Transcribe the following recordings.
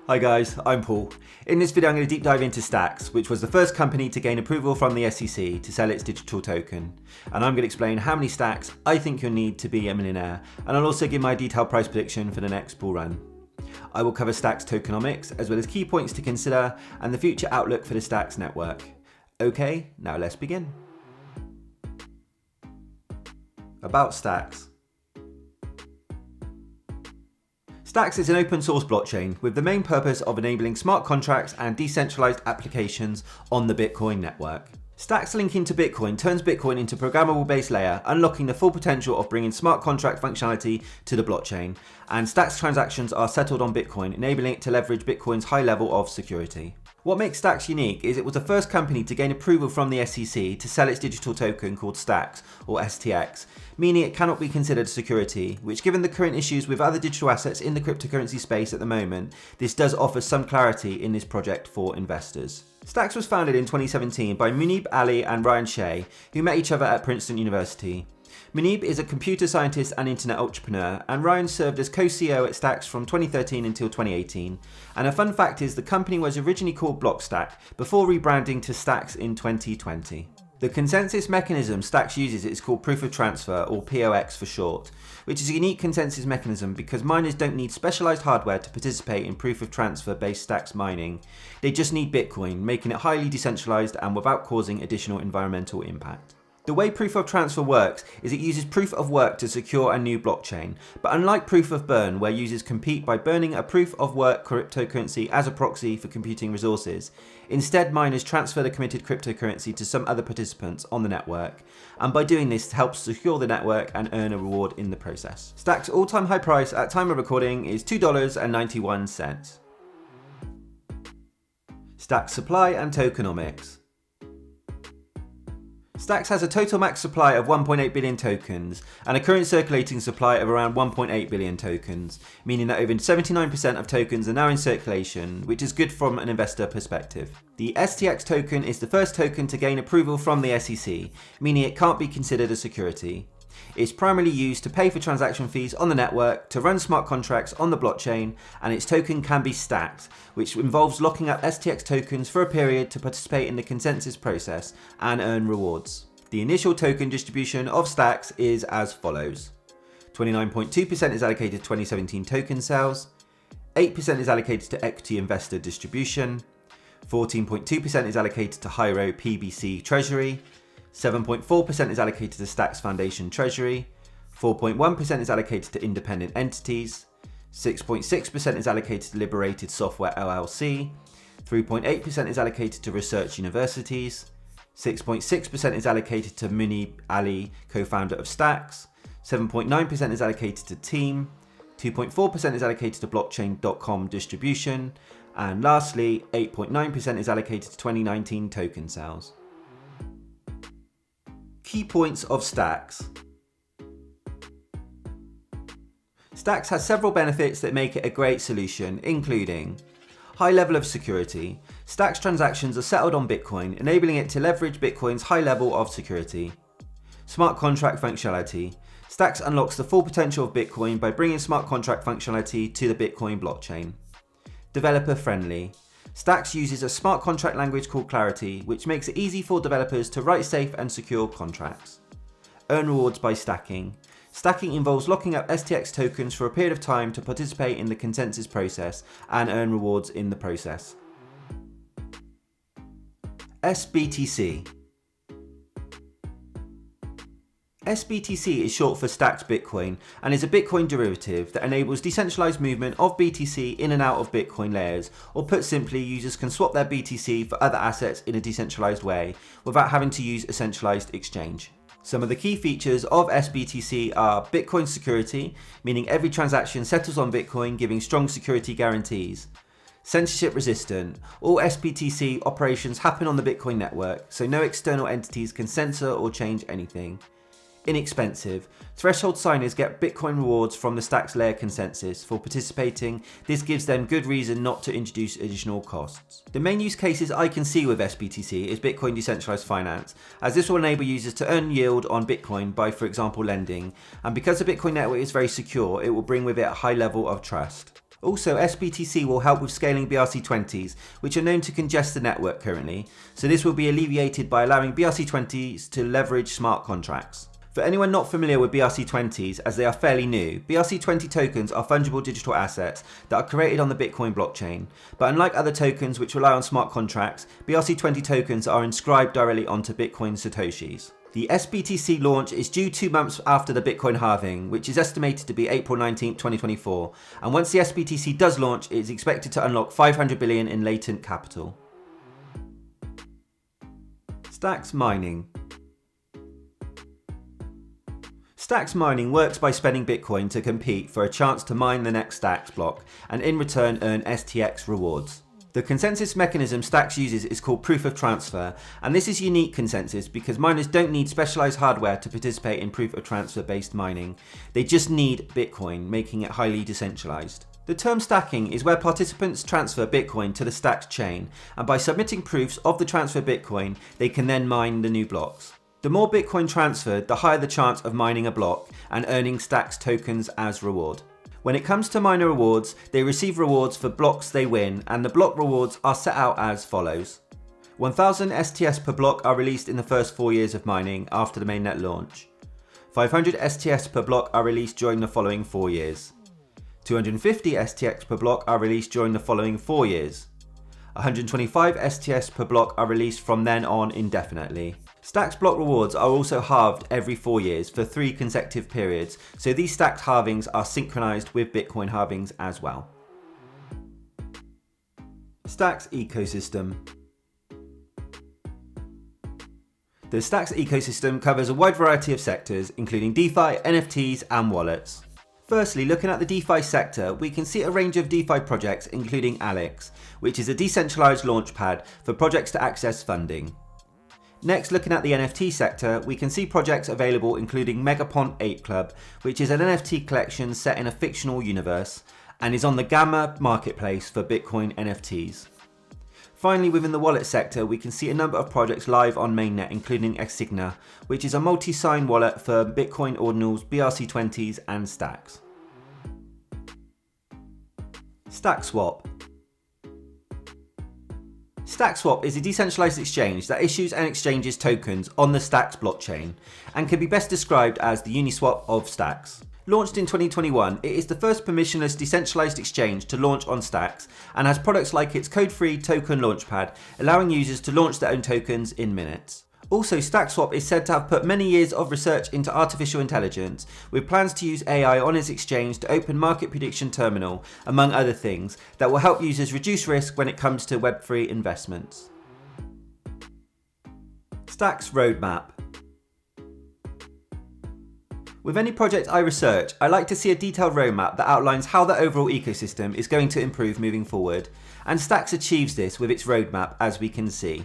Hi guys, I'm Paul. In this video I'm going to deep dive into STX, which was the first company to gain approval from the SEC to sell its digital token. And I'm going to explain how many stacks I think you'll need to be a millionaire, and I'll also give my detailed price prediction for the next bull run. I will cover STX tokenomics, as well as key points to consider and the future outlook for the STX network. Okay, now let's begin. About STX. STX is an open source blockchain with the main purpose of enabling smart contracts and decentralized applications on the Bitcoin network. STX linking to Bitcoin turns Bitcoin into a programmable base layer, unlocking the full potential of bringing smart contract functionality to the blockchain, and STX transactions are settled on Bitcoin, enabling it to leverage Bitcoin's high level of security. What makes STX unique is it was the first company to gain approval from the SEC to sell its digital token called STX, or STX, meaning it cannot be considered security, which given the current issues with other digital assets in the cryptocurrency space at the moment, this does offer some clarity in this project for investors. STX was founded in 2017 by Muneeb Ali and Ryan Shea, who met each other at Princeton University. Muneeb is a computer scientist and internet entrepreneur, and Ryan served as co-CEO at STX from 2013 until 2018. And a fun fact is the company was originally called Blockstack before rebranding to STX in 2020. The consensus mechanism STX uses is called proof of transfer, or POX for short, which is a unique consensus mechanism because miners don't need specialized hardware to participate in proof of transfer based STX mining. They just need Bitcoin, making it highly decentralized and without causing additional environmental impact. The way proof of transfer works is it uses proof of work to secure a new blockchain, but unlike proof of burn, where users compete by burning a proof of work cryptocurrency as a proxy for computing resources, instead miners transfer the committed cryptocurrency to some other participants on the network, and by doing this helps secure the network and earn a reward in the process. STX's all-time high price at time of recording is $2.91. STX supply and tokenomics. STX has a total max supply of 1.8 billion tokens and a current circulating supply of around 1.8 billion tokens, meaning that over 79% of tokens are now in circulation, which is good from an investor perspective. The STX token is the first token to gain approval from the SEC, meaning it can't be considered a security. It's primarily used to pay for transaction fees on the network, to run smart contracts on the blockchain, and its token can be stacked, which involves locking up STX tokens for a period to participate in the consensus process and earn rewards. The initial token distribution of STX is as follows. 29.2% is allocated to 2017 token sales, 8% is allocated to equity investor distribution, 14.2% is allocated to Hyro PBC Treasury, 7.4% is allocated to STX Foundation Treasury, 4.1% is allocated to independent entities, 6.6% is allocated to Liberated Software LLC, 3.8% is allocated to research universities, 6.6% is allocated to Muneeb Ali, co-founder of STX, 7.9% is allocated to Team, 2.4% is allocated to blockchain.com distribution, and lastly, 8.9% is allocated to 2019 token sales. Key points of STX. STX has several benefits that make it a great solution, including high level of security. STX transactions are settled on Bitcoin, enabling it to leverage Bitcoin's high level of security. Smart contract functionality. STX unlocks the full potential of Bitcoin by bringing smart contract functionality to the Bitcoin blockchain. Developer friendly. STX uses a smart contract language called Clarity, which makes it easy for developers to write safe and secure contracts. Earn rewards by stacking. Stacking involves locking up STX tokens for a period of time to participate in the consensus process and earn rewards in the process. sBTC. sBTC is short for Stacked Bitcoin and is a Bitcoin derivative that enables decentralized movement of BTC in and out of Bitcoin layers, or put simply, users can swap their BTC for other assets in a decentralized way without having to use a centralized exchange. Some of the key features of sBTC are Bitcoin security, meaning every transaction settles on Bitcoin, giving strong security guarantees. Censorship resistant. All sBTC operations happen on the Bitcoin network, so no external entities can censor or change anything. Inexpensive. Threshold signers get Bitcoin rewards from the STX layer consensus for participating. This gives them good reason not to introduce additional costs. The main use cases I can see with sBTC is Bitcoin decentralized finance, as this will enable users to earn yield on Bitcoin by, for example, lending. And because the Bitcoin network is very secure, it will bring with it a high level of trust. Also, sBTC will help with scaling BRC20s, which are known to congest the network currently, so this will be alleviated by allowing BRC20s to leverage smart contracts. For anyone not familiar with BRC20s, as they are fairly new, BRC20 tokens are fungible digital assets that are created on the Bitcoin blockchain. But unlike other tokens which rely on smart contracts, BRC20 tokens are inscribed directly onto Bitcoin Satoshis. The sBTC launch is due 2 months after the Bitcoin halving, which is estimated to be April 19, 2024. And once the sBTC does launch, it is expected to unlock 500 billion in latent capital. Stacks mining. Stacks mining works by spending Bitcoin to compete for a chance to mine the next Stacks block and in return earn STX rewards. The consensus mechanism Stacks uses is called proof of transfer, and this is unique consensus because miners don't need specialized hardware to participate in proof of transfer based mining. They just need Bitcoin, making it highly decentralized. The term stacking is where participants transfer Bitcoin to the Stacks chain, and by submitting proofs of the transfer Bitcoin, they can then mine the new blocks. The more Bitcoin transferred, the higher the chance of mining a block and earning Stacks tokens as reward. When it comes to miner rewards, they receive rewards for blocks they win, and the block rewards are set out as follows. 1000 STS per block are released in the first 4 years of mining after the mainnet launch. 500 STS per block are released during the following 4 years. 250 STX per block are released during the following 4 years. 125 STS per block are released from then on indefinitely. Stacks block rewards are also halved every 4 years for 3 consecutive periods, so these Stacks halvings are synchronized with Bitcoin halvings as well. Stacks ecosystem. The Stacks ecosystem covers a wide variety of sectors, including DeFi, NFTs, and wallets. Firstly, looking at the DeFi sector, we can see a range of DeFi projects, including Alex, which is a decentralized launchpad for projects to access funding. Next, looking at the NFT sector, we can see projects available including Megapont Ape Club, which is an NFT collection set in a fictional universe, and is on the Gamma marketplace for Bitcoin NFTs. Finally, within the wallet sector, we can see a number of projects live on mainnet, including Exigna, which is a multi-sign wallet for Bitcoin ordinals, BRC20s, and Stacks. StackSwap. StackSwap is a decentralized exchange that issues and exchanges tokens on the Stacks blockchain and can be best described as the Uniswap of Stacks. Launched in 2021, it is the first permissionless decentralized exchange to launch on Stacks and has products like its code-free token launchpad, allowing users to launch their own tokens in minutes. Also, StackSwap is said to have put many years of research into artificial intelligence, with plans to use AI on its exchange to open market prediction terminal, among other things, that will help users reduce risk when it comes to Web3 investments. Stacks roadmap. With any project I research, I like to see a detailed roadmap that outlines how the overall ecosystem is going to improve moving forward, and Stacks achieves this with its roadmap, as we can see.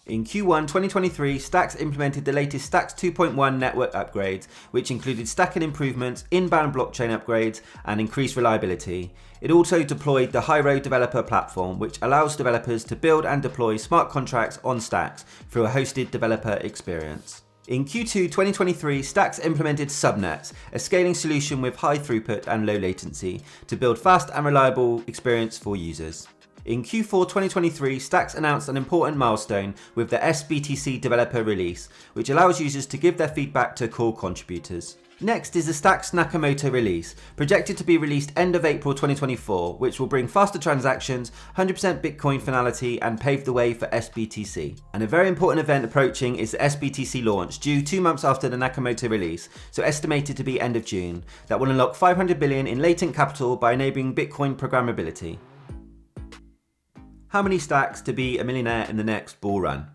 In Q1 2023, Stacks implemented the latest Stacks 2.1 network upgrades, which included stacking improvements, inbound blockchain upgrades, and increased reliability. It also deployed the Hyro developer platform, which allows developers to build and deploy smart contracts on Stacks through a hosted developer experience. In Q2 2023, Stacks implemented subnets, a scaling solution with high throughput and low latency, to build fast and reliable experience for users. In Q4 2023, Stacks announced an important milestone with the sBTC developer release, which allows users to give their feedback to core contributors. Next is the Stacks Nakamoto release, projected to be released end of April 2024, which will bring faster transactions, 100% Bitcoin finality, and pave the way for sBTC. And a very important event approaching is the sBTC launch, due 2 months after the Nakamoto release, so estimated to be end of June, that will unlock 500 billion in latent capital by enabling Bitcoin programmability. How many stacks to be a millionaire in the next bull run?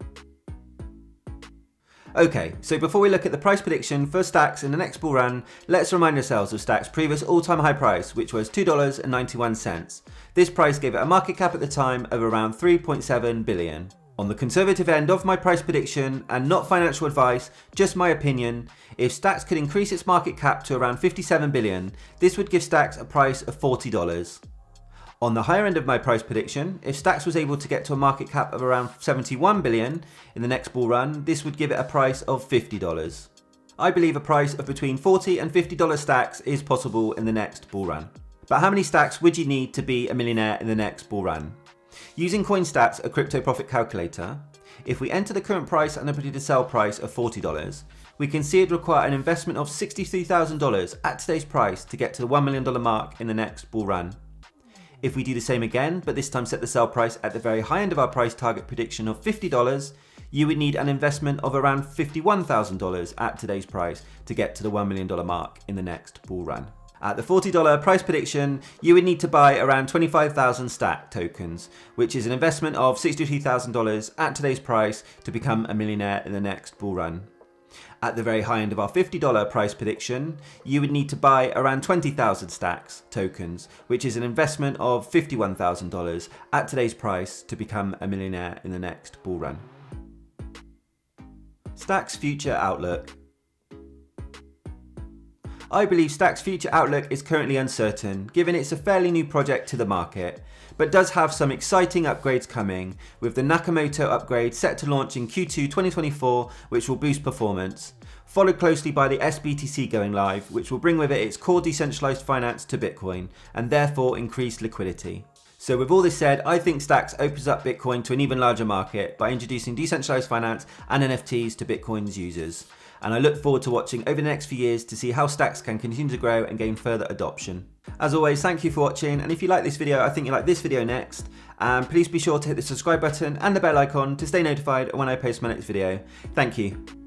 Okay, so before we look at the price prediction for Stacks in the next bull run, let's remind ourselves of Stacks' previous all-time high price, which was $2.91. This price gave it a market cap at the time of around 3.7 billion. On the conservative end of my price prediction, and not financial advice, just my opinion, if Stacks could increase its market cap to around 57 billion, this would give Stacks a price of $40. On the higher end of my price prediction, if Stacks was able to get to a market cap of around 71 billion in the next bull run, this would give it a price of $50. I believe a price of between $40 and $50 Stacks is possible in the next bull run. But how many stacks would you need to be a millionaire in the next bull run? Using CoinStats, a crypto profit calculator, if we enter the current price and the predicted sell price of $40, we can see it require an investment of $63,000 at today's price to get to the $1 million mark in the next bull run. If we do the same again, but this time set the sell price at the very high end of our price target prediction of $50, you would need an investment of around $51,000 at today's price to get to the $1 million mark in the next bull run. At the $40 price prediction, you would need to buy around 25,000 stack tokens, which is an investment of $62,000 at today's price to become a millionaire in the next bull run. At the very high end of our $50 price prediction, you would need to buy around 20,000 stacks tokens, which is an investment of $51,000 at today's price to become a millionaire in the next bull run. Stack's future outlook. I believe Stack's future outlook is currently uncertain, given it's a fairly new project to the market, but does have some exciting upgrades coming, with the Nakamoto upgrade set to launch in Q2 2024, which will boost performance, followed closely by the sBTC going live, which will bring with it its core decentralized finance to Bitcoin, and therefore increased liquidity. So with all this said, I think Stacks opens up Bitcoin to an even larger market by introducing decentralized finance and NFTs to Bitcoin's users. And I look forward to watching over the next few years to see how Stacks can continue to grow and gain further adoption. As always, thank you for watching, and if you like this video, I think you like this video next, please be sure to hit the subscribe button and the bell icon to stay notified when I post my next video. Thank you.